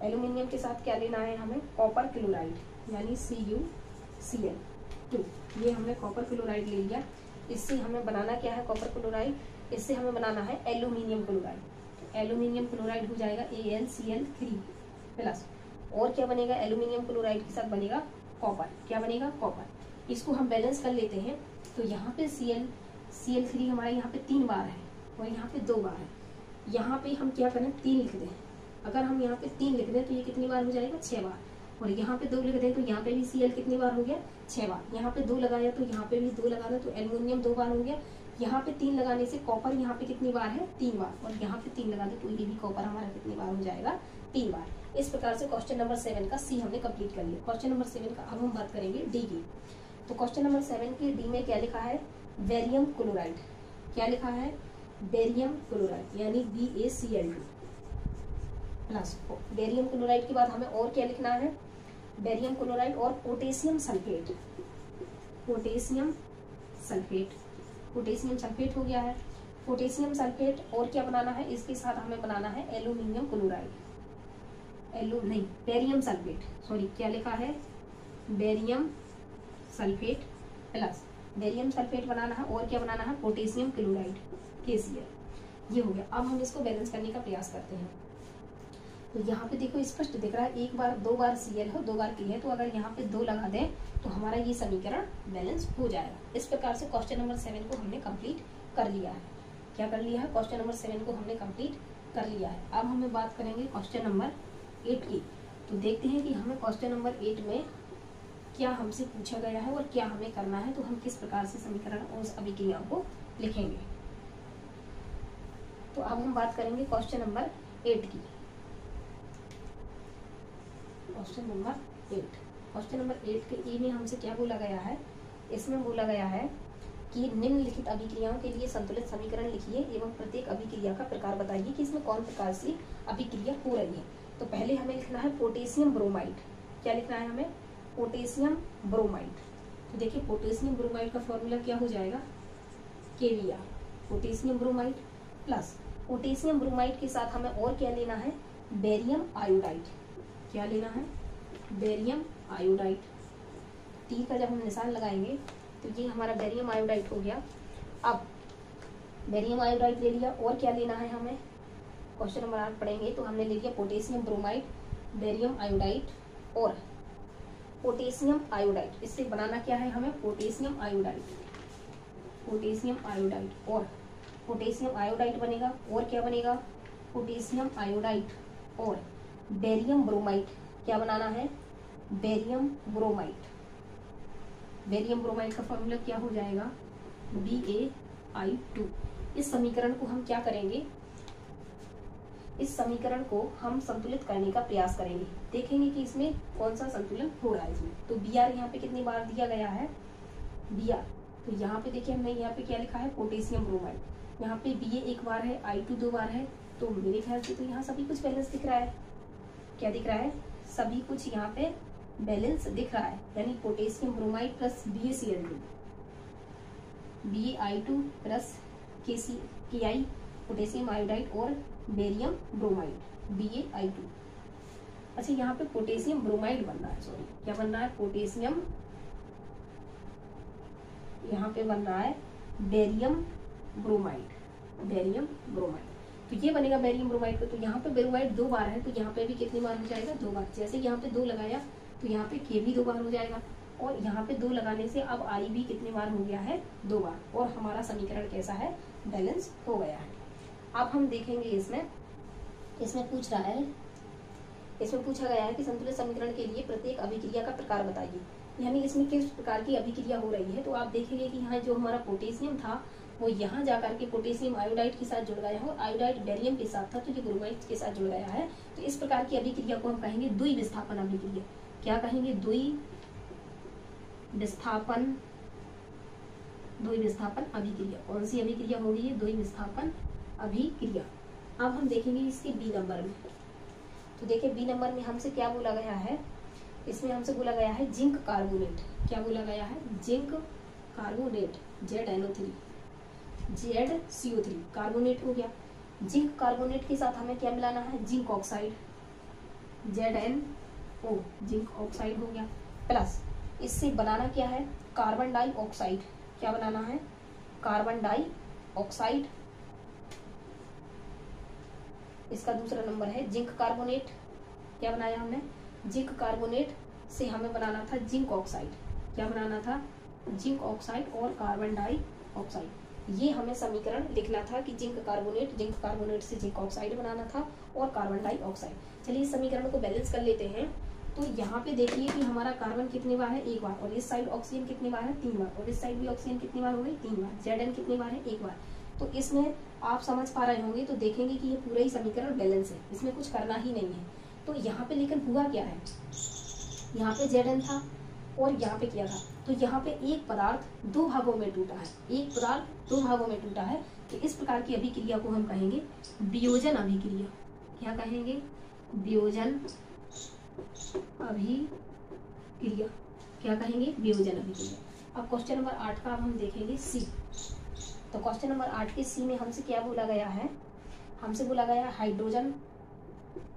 [SPEAKER 1] एल्यूमिनियम के साथ क्या लेना है हमें, कॉपर क्लोराइड, यानी CuCl2। ये हमने कॉपर क्लोराइड ले लिया। इससे हमें बनाना क्या है, कॉपर क्लोराइड, इससे हमें बनाना है एल्यूमिनियम क्लोराइड। एल्यूमिनियम क्लोराइड हो जाएगा AlCl3 प्लस, और क्या बनेगा, एल्यूमिनियम क्लोराइड के साथ बनेगा कॉपर। क्या बनेगा, कॉपर। इसको हम बैलेंस कर लेते हैं तो यहाँ पे Cl3 हमारे यहाँ पे 3 बार है और यहाँ पे 2 बार है। यहाँ पे हम क्या करें, 3 लिख दें। अगर हम यहाँ पे 3 लिख दें तो ये कितनी बार हो जाएगा, 6 बार। और यहाँ पे 2 लिख दें तो यहाँ पे भी Cl कितनी बार हो गया, 6 बार। यहाँ पे 2 लगाया तो यहाँ पे भी 2 लगाना, तो एल्यूमिनियम 2 बार हो गया। यहाँ पे 3 लगाने से कॉपर यहाँ पे कितनी बार है, 3 बार, और यहाँ पे 3 लगा दे तो ये भी कॉपर हमारा कितनी बार हो जाएगा, 3 बार। इस प्रकार से क्वेश्चन नंबर 7 का C हमने कंप्लीट कर लिया। क्वेश्चन नंबर 7 का अब हम बात करेंगे D की। तो क्वेश्चन नंबर 7 की D में क्या लिखा है, बेरियम क्लोराइड। क्या लिखा है, बेरियम क्लोराइड, यानी BaCl2 प्लस। बेरियम क्लोराइड के बाद हमें और क्या लिखना है, बेरियम क्लोराइड और potassium sulphate. Potassium sulphate, potassium sulphate हो गया है। पोटेशियम सल्फेट और क्या बनाना है, इसके साथ हमें बनाना है aluminium chloride, barium sulphate, sorry क्या लिखा है, barium sulphate plus. Barium sulphate बनाना है और क्या बनाना है, पोटेशियम क्लोराइड KCl। ये हो गया। अब हम इसको बैलेंस करने का प्रयास करते हैं। तो यहाँ पे देखो स्पष्ट दिख रहा है, 1 बार 2 बार Cl है, 2 बार K है, तो अगर यहाँ पे 2 लगा दें तो हमारा ये समीकरण बैलेंस हो जाएगा। इस प्रकार से क्वेश्चन नंबर 7 को हमने कंप्लीट कर लिया है। क्या कर लिया है, क्वेश्चन नंबर 7 को हमने कंप्लीट कर लिया है। अब हमें बात करेंगे क्वेश्चन नंबर 8 की। तो देखते हैं कि हमें क्वेश्चन नंबर 8 में क्या हमसे पूछा गया है और क्या हमें करना है, तो हम किस प्रकार से समीकरण और उस अभिक्रियाओं को लिखेंगे। तो अब हम बात करेंगे क्वेश्चन नंबर 8 की। क्वेश्चन नंबर 8, क्वेश्चन नंबर 8 के ई में हमसे क्या बोला गया है, इसमें बोला गया है कि निम्नलिखित अभिक्रियाओं के लिए संतुलित समीकरण लिखिए एवं प्रत्येक अभिक्रिया का प्रकार बताइए कि इसमें कौन प्रकार से अभिक्रिया हो रही है। तो पहले हमें लिखना है पोटेशियम ब्रोमाइड। क्या लिखना है हमें? Potassium bromide. तो देखिए पोटेशियम ब्रोमाइड का फॉर्मूला क्या हो जाएगा, KBr, potassium bromide plus potassium bromide के साथ हमें और क्या लेना है, बेरियम आयोडाइड। क्या लेना है? Barium iodide. टी का जब हम निशान लगाएंगे तो ये हमारा बेरियम आयोडाइड हो गया। अब बेरियम आयोडाइड ले लिया, और क्या लेना है हमें, क्वेश्चन नंबर 8 पढ़ेंगे तो हमने ले लिया पोटेशियम ब्रोमाइड, बेरियम आयोडाइड और पोटेशियम आयोडाइड। इससे बनाना क्या है हमें, पोटेशियम आयोडाइड, पोटेशियम आयोडाइड और पोटेशियम आयोडाइड बनेगा। और क्या बनेगा, पोटेशियम आयोडाइड और बेरियम ब्रोमाइड। क्या बनाना है, बेरियम ब्रोमाइड। बेरियम ब्रोमाइड का फॉर्मूला क्या हो जाएगा, BaI2। इस समीकरण को हम क्या करेंगे, इस समीकरण को हम संतुलित करने का प्रयास करेंगे। देखेंगे कि इसमें कौन सा संतुलन हो रहा है इसमें। तो Br यहाँ पे कितनी बार दिया गया है, Br, तो यहाँ पे देखिए हमने यहाँ पे क्या लिखा है, पोटेशियम ब्रोमाइड। यहाँ पे Ba एक बार है, I2 2 बार है। तो मेरे ख्याल से तो यहाँ सभी कुछ बैलेंस दिख रहा है। क्या दिख रहा है, सभी कुछ यहाँ पे बैलेंस दिख रहा है, यानी potassium bromide plus BaCl2, BaI2 plus KI potassium iodide और बेरियम ब्रोमाइड BaI2। अच्छा यहाँ पे पोटेशियम ब्रोमाइड बन रहा है, सॉरी क्या बन रहा है, पोटेशियम, यहाँ पे बन रहा है बेरियम ब्रोमाइड, बेरियम ब्रोमाइड। तो ये बनेगा बेरियम ब्रोमाइड पे। तो यहाँ पे ब्रोमाइड 2 बार है, तो यहाँ पे भी कितनी बार हो जाएगा, 2 बार। जैसे यहाँ पे 2 लगाया तो यहाँ पे K भी 2 बार हो जाएगा, और यहाँ पे 2 लगाने से अब I भी कितनी बार हो गया है, 2 बार। और हमारा समीकरण कैसा है, बैलेंस हो गया है। अब हम देखेंगे इसमें पूछ रहा है, इसमें पूछा गया है कि संतुलित समीकरण के लिए प्रत्येक अभिक्रिया का प्रकार बताइए, यानी इसमें किस प्रकार की अभिक्रिया हो रही है। तो आप देखेंगे कि यहाँ जो हमारा पोटेशियम था वो यहाँ जाकर के पोटेशियम आयोडाइड के साथ जुड़ गया है, और आयोडाइड बेरियम के साथ था तो ये ब्रोमाइड के साथ जुड़ गया है। तो इस प्रकार की अभिक्रिया को हम कहेंगे द्विविस्थापन अभिक्रिया। क्या कहेंगे, द्विविस्थापन अभिक्रिया। कौन सी अभिक्रिया होगी ये, द्विविस्थापन अभिक्रिया। अब हम देखेंगे इसके बी नंबर में। तो देखिए बी नंबर में हमसे क्या बोला गया है, इसमें हमसे बोला गया है जिंक कार्बोनेट। क्या बोला गया है, zinc carbonate, ZNO3, ZCO3 carbonate हो गया। जिंक कार्बोनेट के साथ हमें क्या मिलाना है, zinc oxide, ZnO, zinc oxide हो गया। प्लस इससे बनाना क्या है, कार्बन डाइऑक्साइड। क्या बनाना है, कार्बन डाइऑक्साइड। इसका दूसरा नंबर है जिंक कार्बोनेट। क्या बनाया हमने, जिंक कार्बोनेट से हमें बनाना था जिंक ऑक्साइड। क्या बनाना था, जिंक ऑक्साइड और कार्बन डाइऑक्साइड। ये हमें समीकरण लिखना था कि जिंक कार्बोनेट से जिंक ऑक्साइड बनाना था और कार्बन डाइऑक्साइड। चलिए इस समीकरण को बैलेंस कर लेते हैं। तो यहाँ पे देखिए कि हमारा कार्बन कितनी बार है, 1 बार, और इस साइड ऑक्सीजन कितनी बार है, 3 बार, और इस साइड भी ऑक्सीजन कितनी बार हो गई, 3 बार। Zn कितनी बार है, 1 बार। तो इसमें आप समझ पा रहे होंगे, तो देखेंगे कि ये पूरा ही समीकरण बैलेंस है, इसमें कुछ करना ही नहीं है। तो यहाँ पे लेकिन हुआ क्या है, यहाँ पे Zn था और यहाँ पे क्या था, तो यहाँ पे एक पदार्थ 2 भागों में टूटा है, एक पदार्थ 2 भागों में टूटा है। तो इस प्रकार की अभिक्रिया को हम कहेंगे वियोजन अभिक्रिया। क्या कहेंगे, वियोजन अभिक्रिया। क्या कहेंगे, वियोजन अभिक्रिया। अब क्वेश्चन नंबर 8 का अब हम देखेंगे सी। तो क्वेश्चन नंबर 8 के सी में हमसे क्या बोला गया है, हमसे बोला गया है हाइड्रोजन।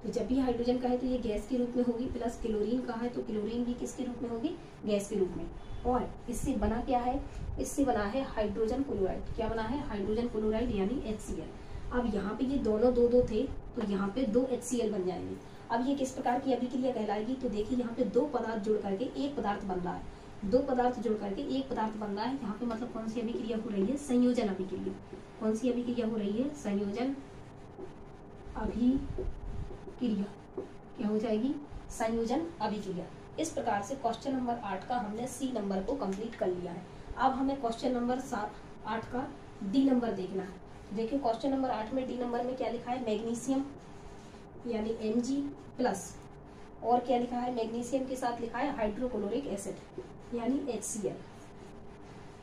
[SPEAKER 1] तो जब भी हाइड्रोजन का है तो ये गैस के रूप में होगी, प्लस क्लोरीन का है तो क्लोरीन भी किसके रूप में होगी, गैस के रूप में। और इससे बना क्या है, इससे बना है हाइड्रोजन क्लोराइड। क्या बना है, हाइड्रोजन क्लोराइड यानी HCl। अब यहाँ पे ये दोनों 2 थे तो यहाँ पे 2 HCl बन जाएंगे। अब ये किस प्रकार की अभिक्रिया कहलाएगी, तो देखिए यहाँ पे 2 पदार्थ जुड़ करके एक पदार्थ बन रहा है, 2 पदार्थ जुड़ करके एक पदार्थ बन रहा है। यहाँ पे मतलब कौन सी अभिक्रिया हो रही है, संयोजन अभिक्रिया। कौन सी अभिक्रिया हो रही है, संयोजन अभिक्रिया। क्या हो जाएगी, संयोजन अभिक्रिया। इस प्रकार से क्वेश्चन नंबर 8 का हमने सी नंबर को कंप्लीट कर लिया है। अब हमें क्वेश्चन नंबर 8 का डी नंबर देखना है। देखिए क्वेश्चन नंबर 8 में डी नंबर में क्या लिखा है, मैग्नीशियम यानी Mg+ और क्या लिखा है, मैग्नीशियम के साथ लिखा है हाइड्रोक्लोरिक एसिड यानी HCl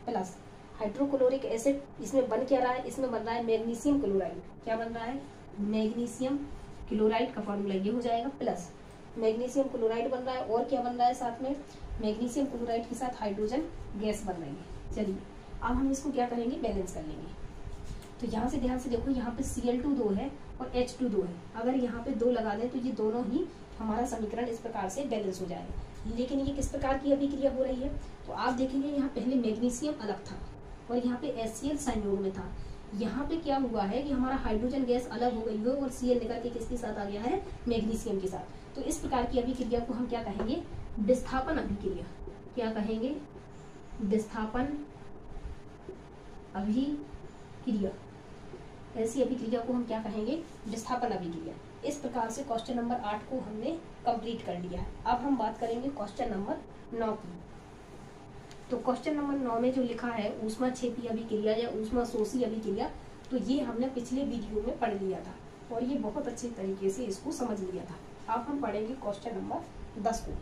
[SPEAKER 1] प्लस हाइड्रोक्लोरिक एसिड। इसमें बन क्या रहा है, इसमें बन रहा है मैग्नीशियम क्लोराइड। क्या बन रहा है, मैग्नीशियम क्लोराइड का फॉर्मूला ये हो जाएगा, प्लस मैग्नीशियम क्लोराइड बन रहा है और क्या बन रहा है साथ में, मैग्नीशियम क्लोराइड के साथ हाइड्रोजन गैस बन रही है। चलिए अब हम इसको क्या करेंगे, बैलेंस कर लेंगे। तो यहाँ से ध्यान से देखो, यहाँ पे Cl2 2 है और H2 2 है। अगर यहाँ पे 2 लगा दें तो ये दोनों ही हमारा समीकरण इस प्रकार से बैलेंस हो जाएगा। लेकिन ये किस प्रकार की अभिक्रिया हो रही है, तो आप देखेंगे यहाँ पहले मैग्नीशियम अलग था और यहाँ पे HCl संयोग में था। यहाँ पे क्या हुआ है कि हमारा हाइड्रोजन गैस अलग हो गई है और Cl निकल के किसके साथ आ गया है, मैग्नीशियम के साथ। तो इस प्रकार की अभिक्रिया को हम क्या कहेंगे, विस्थापन अभिक्रिया। क्या कहेंगे, विस्थापन अभिक्रिया। ऐसी अभिक्रिया को हम क्या कहेंगे, विस्थापन अभिक्रिया। इस प्रकार से क्वेश्चन नंबर 8 को हमने कंप्लीट कर लिया है। अब हम बात करेंगे क्वेश्चन नंबर 9 की। तो क्वेश्चन नंबर 9 में जो लिखा है ऊष्माक्षेपी अभिक्रिया या ऊष्माशोषी अभिक्रिया, तो ये हमने पिछले वीडियो में पढ़ लिया था और ये बहुत अच्छे तरीके से इसको समझ लिया था। अब हम पढ़ेंगे क्वेश्चन नंबर 10 को।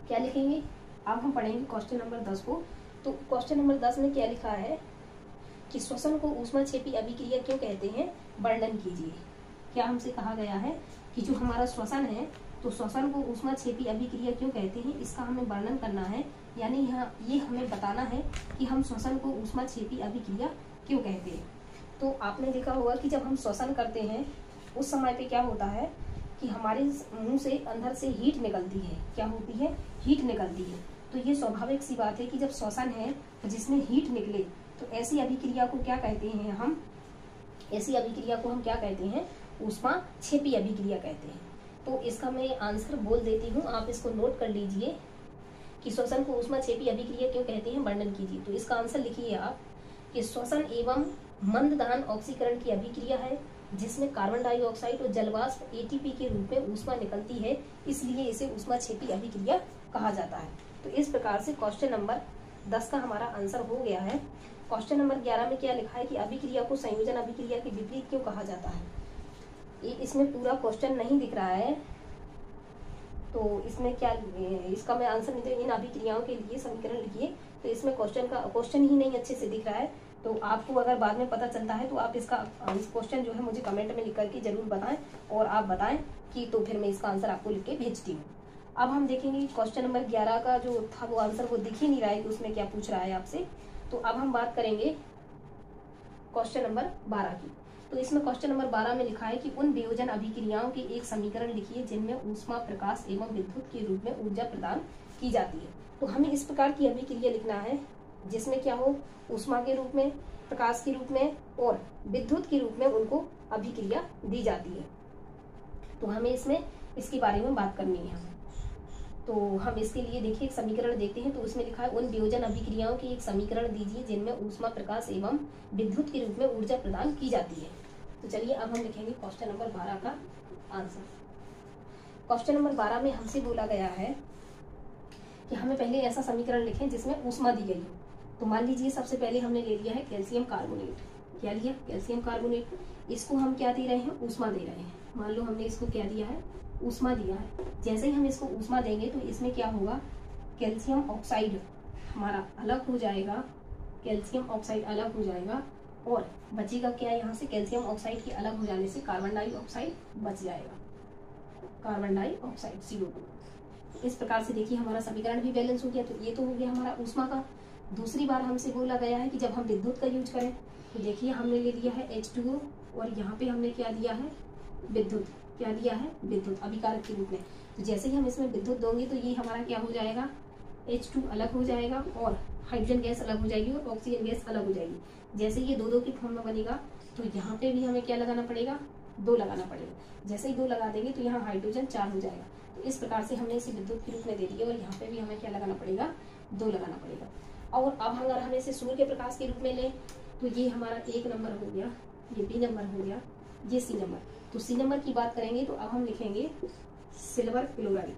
[SPEAKER 1] क्या लिखेंगे, अब हम पढ़ेंगे क्वेश्चन नंबर 10 को। तो क्वेश्चन नंबर 10 में क्या लिखा है कि श्वसन को ऊष्माक्षेपी अभिक्रिया क्यों कहते हैं, वर्णन कीजिए। क्या हमसे कहा गया है कि जो हमारा श्वसन है, तो श्वसन को ऊष्माक्षेपी अभिक्रिया क्यों कहते हैं, इसका हमें वर्णन करना है। यानी यहाँ ये हमें बताना है कि हम श्वसन को ऊष्माक्षेपी अभिक्रिया क्यों कहते हैं। तो आपने देखा होगा कि जब हम श्वसन करते हैं उस समय पे क्या होता है कि हमारे मुंह से अंदर से हीट निकलती है। क्या होती है, हीट निकलती है। तो ये स्वाभाविक सी बात है कि जब श्वसन है जिसमें हीट निकले, तो ऐसी अभिक्रिया को क्या कहते हैं हम, ऐसी अभिक्रिया को हम क्या कहते हैं, ऊष्माक्षेपी अभिक्रिया कहते हैं। तो इसका मैं आंसर बोल देती हूँ, आप इसको नोट कर लीजिए कि श्वसन को ऊष्माक्षेपी अभिक्रिया क्यों कहते हैं, वर्णन कीजिए। तो इसका आंसर लिखिए आप कि श्वसन एवं मंद दहन ऑक्सीकरण की अभिक्रिया है जिसमें कार्बन डाइऑक्साइड और जलवाष्प एटीपी के रूप में ऊष्मा निकलती है, इसलिए इसे ऊष्माक्षेपी अभिक्रिया कहा जाता है। तो इस प्रकार से क्वेश्चन नंबर 10 का हमारा आंसर हो गया है। क्वेश्चन नंबर 11 में क्या लिखा है कि अभिक्रिया को संयोजन अभिक्रिया के विपरीत क्यों कहा जाता है। इसमें पूरा क्वेश्चन नहीं दिख रहा है, तो इसमें क्या, इसका मैं आंसर नहीं दे, इन अभिक्रियाओं के लिए समीकरण लिखिए। तो इसमें क्वेश्चन ही नहीं अच्छे से दिख रहा है। तो आपको अगर बाद में पता चलता है तो आप इसका क्वेश्चन जो है मुझे कमेंट में लिख करके जरूर बताएं और आप बताएं कि तो फिर मैं इसका आंसर आपको लिख के भेजती हूँ। अब हम देखेंगे क्वेश्चन नंबर 11 का जो था वो आंसर वो दिख ही नहीं रहा है कि उसमें क्या पूछ रहा है आपसे। तो अब हम बात करेंगे क्वेश्चन नंबर 12 की। तो इसमें क्वेश्चन नंबर 12 में लिखा है कि उन वियोजन अभिक्रियाओं के एक समीकरण लिखिए जिनमें ऊष्मा, प्रकाश एवं विद्युत के रूप में ऊर्जा प्रदान की जाती है। तो हमें इस प्रकार की अभिक्रिया लिखना है जिसमें क्या हो, ऊष्मा के रूप में, प्रकाश के रूप में और विद्युत के रूप में उनको अभिक्रिया दी जाती है। तो हमें इसमें इसके बारे में बात करनी है। तो हम इसके लिए देखिए एक समीकरण देखते हैं। तो उसमें लिखा है उन वियोजन अभिक्रियाओं के एक समीकरण दीजिए जिनमें ऊष्मा, प्रकाश एवं विद्युत के रूप में ऊर्जा प्रदान की जाती है। तो चलिए अब हम लिखेंगे क्वेश्चन नंबर 12 का आंसर। क्वेश्चन नंबर 12 में हमसे बोला गया है कि हमें पहले ऐसा समीकरण लिखें जिसमें ऊष्मा दी गई हो। तो मान लीजिए सबसे पहले हमने ले लिया है कैल्शियम कार्बोनेट। क्या लिया, कैल्शियम कार्बोनेट। इसको हम क्या दे रहे हैं, ऊष्मा दे रहे हैं। मान लो हमने इसको क्या दिया है, ऊष्मा दिया है। जैसे ही हम इसको ऊष्मा देंगे तो इसमें क्या होगा, कैल्शियम ऑक्साइड हमारा अलग हो जाएगा, कैल्शियम ऑक्साइड अलग हो जाएगा और बचेगा क्या, यहाँ से कैल्शियम ऑक्साइड के अलग हो जाने से कार्बन डाइऑक्साइड बच जाएगा, कार्बन डाइऑक्साइड CO2। इस प्रकार से देखिए हमारा समीकरण भी बैलेंस हो गया। तो ये तो हो गया हमारा ऊष्मा का। दूसरी बार हमसे बोला गया है कि जब हम विद्युत का यूज करें, तो देखिए हमने ले लिया है H2O और यहाँ पे हमने क्या दिया है, विद्युत। क्या दिया है, विद्युत अभिकारक के रूप में। तो जैसे ही हम इसमें विद्युत दोगे तो ये हमारा क्या हो जाएगा, H2 अलग हो जाएगा और हाइड्रोजन गैस अलग हो जाएगी और ऑक्सीजन गैस अलग हो जाएगी। जैसे ये 2-2 की फॉर्म में बनेगा तो यहाँ पे भी हमें क्या लगाना पड़ेगा, 2 लगाना पड़ेगा। जैसे ही 2 लगा देंगे तो यहाँ हाइड्रोजन 4 हो जाएगा। तो इस प्रकार से हमने इसे विद्युत के रूप में दे दिया और यहाँ पे भी हमें क्या लगाना पड़ेगा, 2 लगाना पड़ेगा। और अब अगर हम इसे सूर्य के प्रकाश के रूप में लें तो ये हमारा 1 नंबर हो गया, ये B नंबर हो गया, ये C नंबर। तो C नंबर की बात करेंगे तो अब हम लिखेंगे सिल्वर क्लोराइड।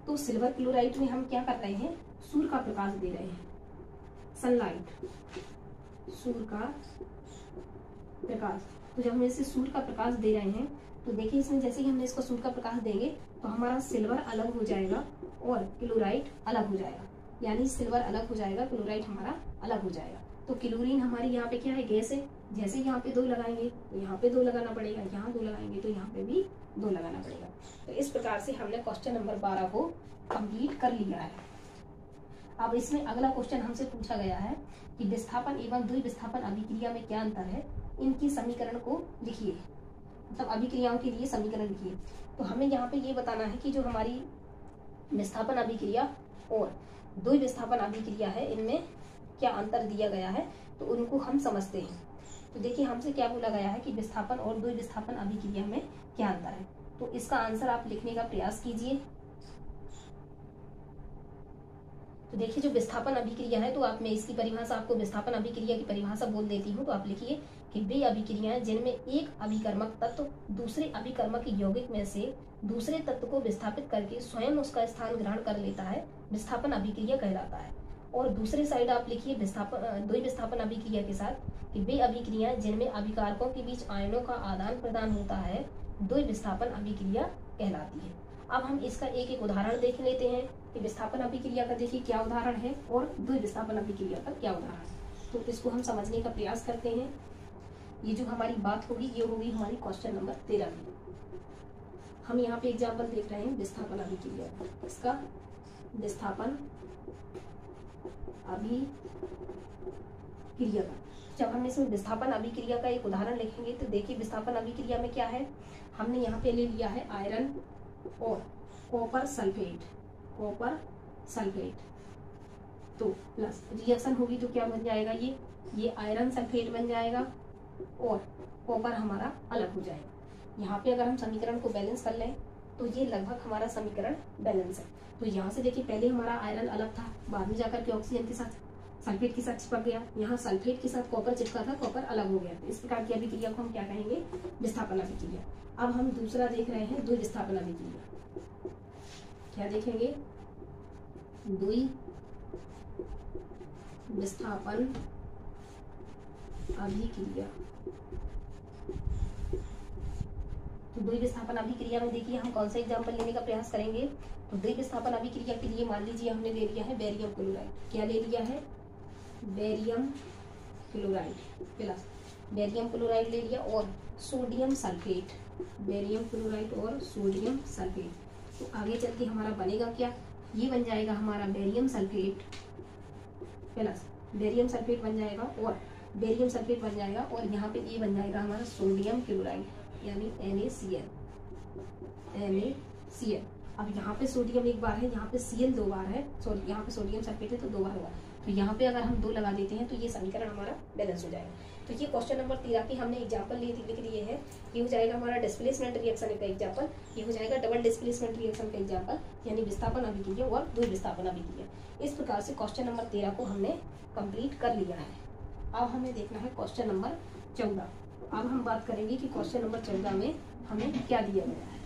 [SPEAKER 1] तो सिल्वर क्लोराइड में हम क्या कर रहे हैं, सूर्य का प्रकाश दे रहे हैं, सनलाइट, सूर्य का प्रकाश। तो जब हम इसे सूर्य का प्रकाश दे रहे हैं तो देखिए इसमें जैसे ही हमने इसको सूर्य का प्रकाश देंगे तो हमारा सिल्वर अलग हो जाएगा और क्लोराइड अलग हो जाएगा, यानी सिल्वर अलग हो जाएगा, क्लोराइड हमारा अलग हो जाएगा। तो क्लोरीन हमारी यहाँ पे क्या है, गैस है। जैसे यहाँ पे 2 लगाएंगे तो यहाँ पे 2 लगाना पड़ेगा, यहाँ 2 लगाएंगे तो यहाँ पे भी 2 लगाना पड़ेगा। तो इस प्रकार से हमने क्वेश्चन नंबर 12 को कंप्लीट कर लिया है। अब इसमें अगला क्वेश्चन हमसे पूछा गया है कि विस्थापन एवं द्विविस्थापन अभिक्रिया में क्या अंतर है, इनकी समीकरण को लिखिए, मतलब अभिक्रियाओं के लिए समीकरण लिखिए। तो हमें यहाँ पे ये बताना है कि जो हमारी विस्थापन अभिक्रिया और द्विविस्थापन अभिक्रिया है इनमें क्या अंतर दिया गया है, तो उनको हम समझते हैं। तो देखिए हमसे क्या बोला गया है कि विस्थापन और द्विविस्थापन अभिक्रिया में क्या अंतर है। तो इसका आंसर आप लिखने का प्रयास कीजिए। तो देखिए जो विस्थापन अभिक्रिया है, तो आप मैं इसकी परिभाषा आपको विस्थापन अभिक्रिया की परिभाषा बोल देती हूँ। तो आप लिखिए कि वे अभिक्रियाएं जिनमें एक अभिकर्मक तत्व दूसरे अभिकर्मक यौगिक में से दूसरे तत्व को विस्थापित करके स्वयं उसका स्थान ग्रहण कर लेता है, विस्थापन अभिक्रिया कहलाता है। और दूसरे साइड आप लिखिए द्विविस्थापन अभिक्रिया के साथ कि वे अभिक्रियाएं जिनमें अभिकारकों के बीच आयनों का आदान प्रदान होता है, द्विविस्थापन अभिक्रिया कहलाती है। अब हम इसका एक एक उदाहरण देख लेते हैं कि विस्थापन अभिक्रिया का देखिए क्या उदाहरण है और द्विविस्थापन अभिक्रिया का क्या उदाहरण है। तो इसको हम समझने का प्रयास करते हैं। ये जो हमारी बात होगी ये होगी हमारी क्वेश्चन नंबर 13 की। हम यहाँ पे एग्जाम्पल देख रहे हैं विस्थापन अभिक्रिया, इसका विस्थापन अभिक्रिया का। जब हम इसमें विस्थापन अभिक्रिया का एक उदाहरण लिखेंगे तो देखिए विस्थापन अभिक्रिया में क्या है, हमने यहाँ पे ले लिया है आयरन और कॉपर सल्फेट, तो प्लस रिएक्शन होगी तो क्या बन जाएगा, ये आयरन सल्फेट बन जाएगा और कॉपर हमारा अलग हो जाएगा। यहाँ पे अगर हम समीकरण को बैलेंस कर लें तो ये लगभग हमारा समीकरण बैलेंस है। तो यहाँ से देखिए पहले हमारा आयरन अलग था, बाद में जाकर के ऑक्सीजन के साथ सल्फेट के साथ चिपक गया, यहाँ सल्फेट के साथ कॉपर चिपका था, कॉपर अलग हो गया। तो इस प्रकार की अभिक्रिया को हम क्या कहेंगे, विस्थापन अभिक्रिया। अब हम दूसरा देख रहे हैं द्विविस्थापन अभिक्रिया। क्या देखेंगे, द्विविस्थापन अभिक्रिया। तो द्विविस्थापन अभिक्रिया में देखिए हम कौन सा एग्जाम्पल लेने का प्रयास करेंगे। तो द्विविस्थापन अभिक्रिया के लिए मान लीजिए हमने ले लिया है बेरियम क्लोराइड। क्या ले लिया है, barium chloride plus barium chloride ले लिया और सोडियम सल्फेट, बेरियम क्लोराइड और सोडियम सल्फेट। तो आगे चल के हमारा बनेगा क्या, ये बन जाएगा हमारा barium sulphate plus barium sulphate बन जाएगा और बेरियम सल्फेट बन जाएगा और यहाँ पे ये बन जाएगा हमारा सोडियम क्लोराइड यानी NaCl। अब यहाँ पे सोडियम एक बार है, यहाँ पे Cl 2 बार है, सॉरी यहाँ पे सोडियम सल्फेट है तो 2 बार होगा। तो यहाँ पे अगर हम 2 लगा देते हैं तो ये समीकरण हमारा बैलेंस हो जाएगा। तो ये क्वेश्चन नंबर 13 की हमने एग्जाम्पल लिख लिए है। ये हो जाएगा हमारा डिस्प्लेसमेंट रिएक्शन का एग्जाम्पल, ये हो जाएगा डबल डिस्प्लेसमेंट रिएक्शन का एग्जाम्पल, यानी विस्थापन अभिक्रिया और द्विविस्थापन अभिक्रिया। इस प्रकार से क्वेश्चन नंबर 13 को हमने कंप्लीट कर लिया है। अब हमें देखना है क्वेश्चन नंबर 14। अब हम बात करेंगे कि क्वेश्चन नंबर 14 में हमें क्या दिया गया है।